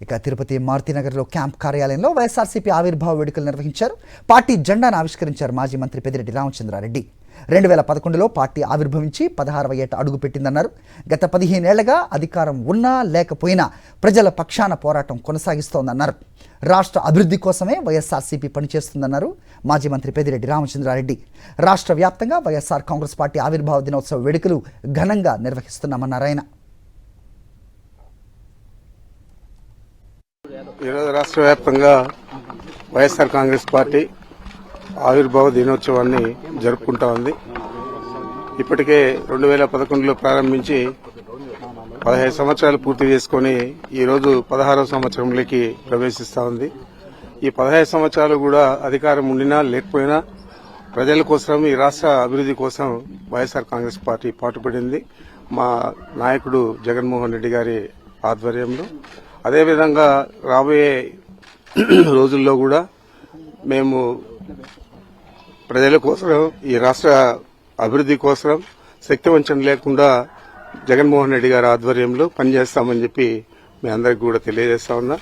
ఇక తిరుపతి మారుతినగర్లో క్యాంప్ కార్యాలయంలో వైఎస్ఆర్సీపీ ఆవిర్భావ వేడుకలు నిర్వహించారు. పార్టీ జెండాను ఆవిష్కరించారు మాజీ మంత్రి పెద్దిరెడ్డి రామచంద్రారెడ్డి. 2011లో పార్టీ ఆవిర్భవించి 16వ ఏట అడుగుపెట్టిందన్నారు. గత 15 ఏళ్లుగా అధికారం ఉన్నా లేకపోయినా ప్రజల పక్షాన పోరాటం కొనసాగిస్తోందన్నారు. రాష్ట్ర అభివృద్ధి కోసమే వైఎస్ఆర్సీపీ పనిచేస్తుందన్నారు మాజీ మంత్రి పెద్దిరెడ్డి రామచంద్రారెడ్డి. రాష్ట్ర వ్యాప్తంగా వైఎస్ఆర్ కాంగ్రెస్ పార్టీ ఆవిర్భావ దినోత్సవ వేడుకలు ఘనంగా నిర్వహిస్తున్నామన్నారు ఆయన. ఈరోజు రాష్ట్ర వ్యాప్తంగా వైఎస్ఆర్ కాంగ్రెస్ పార్టీ ఆవిర్భావ దినోత్సవాన్ని జరుపుకుంటా ఉంది. ఇప్పటికే 2011లో ప్రారంభించి 15 సంవత్సరాలు పూర్తి చేసుకుని ఈరోజు 16వ సంవత్సరంలోకి ప్రవేశిస్తా ఉంది. ఈ 15 సంవత్సరాలు కూడా అధికారం ఉండినా లేకపోయినా ప్రజల కోసం, ఈ రాష్ట్ర అభివృద్ధి కోసం వైఎస్ఆర్ కాంగ్రెస్ పార్టీ పాటుపడింది. మా నాయకుడు జగన్మోహన్ రెడ్డి గారి ఆధ్వర్యంలో. అదేవిధంగా రాబోయే రోజుల్లో కూడా మేము ప్రజల కోసం, ఈ రాష్ట్ర అభివృద్ధి కోసం శక్తివంచన లేకుండా జగన్మోహన్ రెడ్డి గారి ఆధ్వర్యంలో పనిచేస్తామని చెప్పి మీ అందరికీ కూడా తెలియజేస్తా ఉన్నా.